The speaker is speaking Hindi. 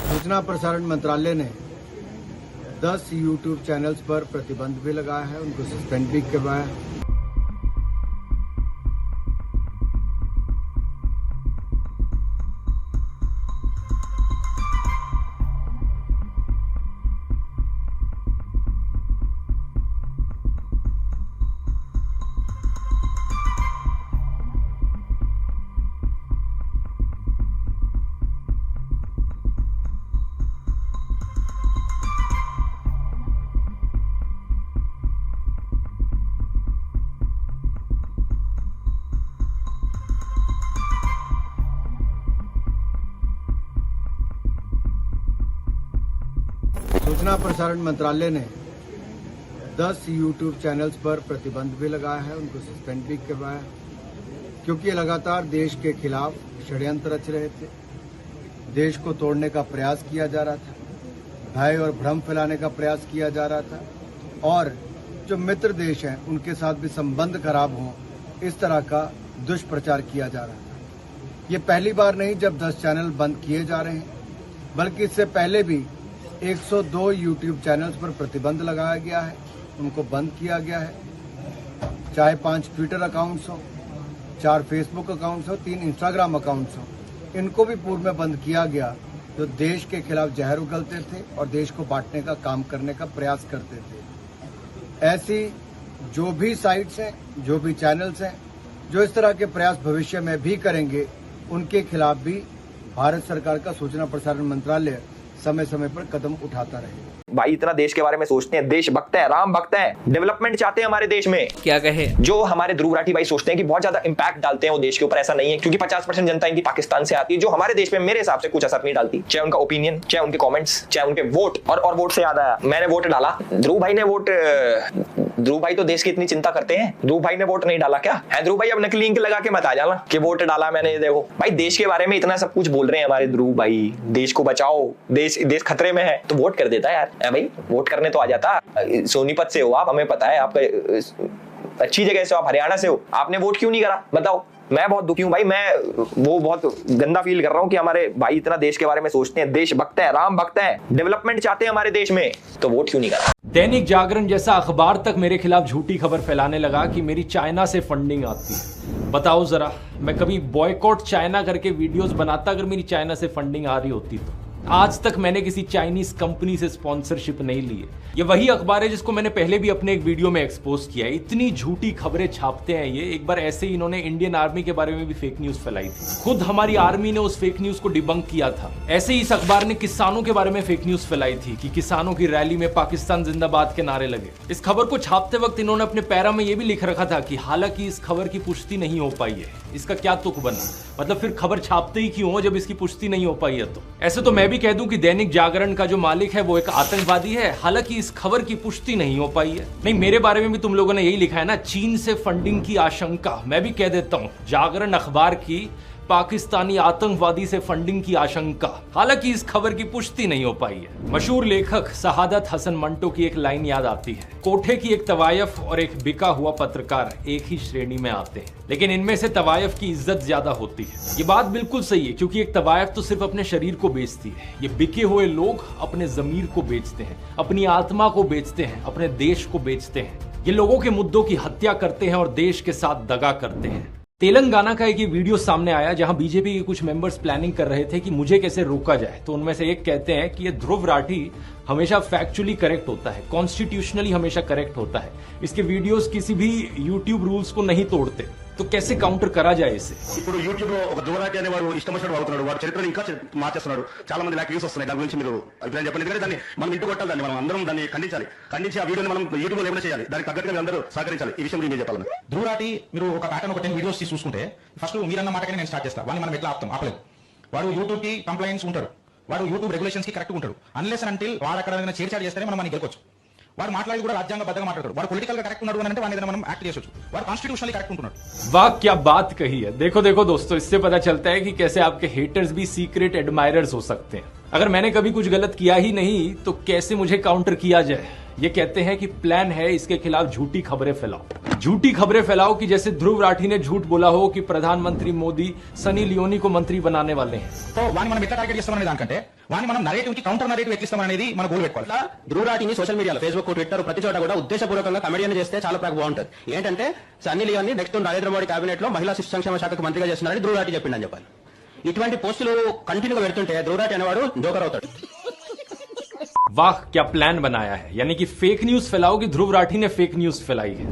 सूचना प्रसारण मंत्रालय ने 10 यूट्यूब चैनल्स पर प्रतिबंध भी लगाया है, उनको सस्पेंड भी करवाया है। सूचना प्रसारण मंत्रालय ने 10 यूट्यूब चैनल्स पर प्रतिबंध भी लगाया है, उनको सस्पेंड भी करवाया है, क्योंकि लगातार देश के खिलाफ षड्यंत्र रच रहे थे। देश को तोड़ने का प्रयास किया जा रहा था, भय और भ्रम फैलाने का प्रयास किया जा रहा था, और जो मित्र देश हैं उनके साथ भी संबंध खराब हों, इस तरह का दुष्प्रचार किया जा रहा था। ये पहली बार नहीं जब 10 चैनल बंद किए जा रहे हैं, बल्कि इससे पहले भी 102 यूट्यूब चैनल्स पर प्रतिबंध लगाया गया है, उनको बंद किया गया है। चाहे 5 ट्विटर अकाउंट्स हो, 4 फेसबुक अकाउंट्स हो, 3 इंस्टाग्राम अकाउंट्स हो, इनको भी पूर्व में बंद किया गया, जो देश के खिलाफ जहर उगलते थे और देश को बांटने का काम करने का प्रयास करते थे। ऐसी जो भी साइट्स हैं, जो भी चैनल्स हैं, जो इस तरह के प्रयास भविष्य में भी करेंगे, उनके खिलाफ भी भारत सरकार का सूचना प्रसारण मंत्रालय समय समय पर कदम उठाता रहे। भाई इतना देश के बारे में सोचते हैं, देश भक्त है, राम भक्त है, डेवलपमेंट चाहते हैं हमारे देश में। क्या कहे जो हमारे ध्रुव राठी भाई सोचते हैं कि बहुत ज्यादा इंपैक्ट डालते हैं वो देश के ऊपर, ऐसा नहीं है, क्योंकि 50% जनता इनकी पाकिस्तान से आती है, जो हमारे देश में मेरे हिसाब से कुछ असर नहीं डालती, चाहे उनका ओपिनियन, चाहे उनके कमेंट्स, चाहे उनके वोट। और वोट से याद आया, मैंने वोट डाला, ध्रुव भाई ने वोट, ध्रुव भाई तो देश की इतनी चिंता करते हैं, ध्रुव भाई ने वोट नहीं डाला क्या है? ध्रुव भाई अब नकली लिंक लगा के मत आ जाना कि वोट डाला मैंने। देखो भाई देश के बारे में इतना सब कुछ बोल रहे हैं हमारे ध्रुव भाई, देश को बचाओ, देश खतरे में है, तो वोट कर देता है यार। भाई वोट करने तो आ जाता। सोनीपत से हो आप, हमें पता है आपका अच्छी जगह से हो, आप हरियाणा से हो, आपने वोट क्यों नहीं करा बताओ? मैं बहुत दुखी हूं भाई, मैं वो बहुत गंदा फील कर रहा हूं कि हमारे भाई इतना देश के बारे में सोचते हैं, देश भक्त है, राम भक्त है, डेवलपमेंट चाहते हैं हमारे देश में, तो वोट क्यों नहीं करा? दैनिक जागरण जैसा अखबार तक मेरे खिलाफ झूठी खबर फैलाने लगा कि मेरी चाइना से फंडिंग आती है। बताओ जरा, मैं कभी बॉयकॉट चाइना करके वीडियोस बनाता अगर मेरी चाइना से फंडिंग आ रही होती तो? आज तक मैंने किसी चाइनीज कंपनी से स्पॉन्सरशिप नहीं ली है। ये वही अखबार है जिसको मैंने पहले भी अपने एक वीडियो में एक्सपोज किया है। इतनी झूठी खबरें छापते हैं ये। एक बार ऐसे ही इन्होंने इंडियन आर्मी के बारे में भी फेक न्यूज फैलाई थी, खुद हमारी आर्मी ने उस फेक न्यूज को डिबंक किया था। ऐसे ही इस अखबार ने किसानों के बारे में फेक न्यूज फैलाई थी कि किसानों की रैली में पाकिस्तान जिंदाबाद के नारे लगे। इस खबर को छापते वक्त इन्होंने अपने पैरा में ये भी लिख रखा था कि हालांकि इस खबर की पुष्टि नहीं हो पाई है। इसका क्या तुक बना? मतलब फिर खबर छापते ही क्यों हो जब इसकी पुष्टि नहीं हो पाई है? तो ऐसे तो मैं भी कह दूं कि दैनिक जागरण का जो मालिक है वो एक आतंकवादी है, हालांकि इस खबर की पुष्टि नहीं हो पाई है। नहीं, मेरे बारे में भी तुम लोगों ने यही लिखा है ना, चीन से फंडिंग की आशंका। मैं भी कह देता हूं, जागरण अखबार की पाकिस्तानी आतंकवादी से फंडिंग की आशंका, हालांकि इस खबर की पुष्टि नहीं हो पाई है। मशहूर लेखक शहादत हसन मंटो की एक लाइन याद आती है, कोठे की एक तवायफ और एक बिका हुआ पत्रकार एक ही श्रेणी में आते हैं, लेकिन इनमें से तवायफ की इज्जत ज्यादा होती है। ये बात बिल्कुल सही है, क्योंकि एक तवायफ तो सिर्फ अपने शरीर को बेचती है, ये बिके हुए लोग अपने जमीर को बेचते हैं, अपनी आत्मा को बेचते हैं, अपने देश को बेचते हैं। ये लोगों के मुद्दों की हत्या करते हैं और देश के साथ दगा करते हैं। तेलंगाना का एक वीडियो सामने आया जहां बीजेपी के कुछ मेंबर्स प्लानिंग कर रहे थे कि मुझे कैसे रोका जाए। तो उनमें से एक कहते हैं कि ये ध्रुव राठी हमेशा फैक्चुअली करेक्ट होता है, कॉन्स्टिट्यूशनली हमेशा करेक्ट होता है, इसके वीडियोस किसी भी यूट्यूब रूल्स को नहीं तोड़ते। तो कैसे काउंटर करा जाए इसे? ఇప్పుడు యూట్యూబ్ లో ఒక ధ్రువరాటి అనే వాడు ఇష్టమొచ్చినట్టు వాడుతున్నాడు, వాడు చరిత్రను ఇంకా మార్చేస్తున్నాడు, చాలా మంది లాక్ వ్యూస్ వస్తున్నాయి. దాని గురించి మీరు అభిప్రాయం చెప్పండి. ఎందుకంటే దాన్ని మనం ఇంటి కొట్టాలి, దాన్ని మనం అందరం దాన్ని ఖండించి ఆ వీడియోని మనం యూట్యూబ్ లో లేకుండా చేయాలి, దానికి తగ్గట్టుగా మీరు అందరూ సహకరించాలి. ఈ విషయం మీరు చెప్పాలి. ధ్రువరాటి మీరు ఒక ప్యాటర్న్ ఒక 10 వీడియోస్ తీసి చూసుకుంటే ఫస్ట్ మీరన్న మాటగానే నేను స్టార్ట్ చేస్తా. వాడిని మనం ఎట్లా ఆపలేదు. వాడు యూట్యూబ్ కి కంప్లైంట్స్ ఉంటాడు, వాడు యూట్యూబ్ రెగ్యులేషన్స్ కి కరెక్ట్ ఉంటాడు. అన్లెస్ అండ్ అంటిల్ వాడు అక్కడ ఏదైనా చేర్చాడు చేస్తేనే మనం గెలవచ్చు. వాడు మాట్లాడి కూడా రాజ్యాంగబద్ధంగా మాట్లాడతాడు. వాడు పొలిటికల్ గా కరెక్ట్ ఉన్నాడు అంటే వాడిని మనం యాక్ట్ చేయొచ్చు. వాడు కాన్స్టిట్యూशनली करेक्ट ఉంటున్నాడు. वाह क्या बात कही है। देखो दोस्तों, इससे पता चलता है कि कैसे आपके हेटर्स भी सीक्रेट एडमायरर्स हो सकते हैं। अगर मैंने कभी कुछ गलत किया ही नहीं तो कैसे मुझे काउंटर किया जाए, ये कहते हैं कि प्लान है इसके खिलाफ झूठी खबरें फैलाओ। झूठी खबरें फैलाओ कि जैसे ध्रुव राठी ने झूठ बोला हो कि प्रधानमंत्री मोदी सनी लियोनी को मंत्री बनाने वाले हैं। సో వాని మనం ఎట్లా టార్గెట్ చేస్తామనే దానికంటే వాని మనం నరేటివ్ కి కౌంటర్ నరేటివ్ ఎట్లిస్తామనేది మన గోల్ పెట్టుకోవాలి. ధ్రువ రాఠీని సోషల్ మీడియాలో ఫేస్బుక్, ట్విట్టర్ ప్రతి చోట కూడా ఉద్దేశపూర్వకంగా కమెడియన్ చేస్తే చాలా బాగుంటుంది. ఏంటంటే సన్నీ లియోని నెక్స్ట్ నరేంద్ర మోడీ కేబినెట్ లో మహిళా శిశు సంక్షేమ శాఖకు మంత్రిగా చేస్తున్నారని ధ్రువ రాఠీ చెప్పిండని చెప్పాలి. ఇటువంటి పోస్టులు కంటిన్యూగా పెడుతుంటే ధ్రువ రాఠీ అనేవాడు జోకర్ అవుతాడు. वाह क्या प्लान बनाया है, यानी कि फेक न्यूज फैलाओ कि ध्रुव राठी ने फेक न्यूज फैलाई है।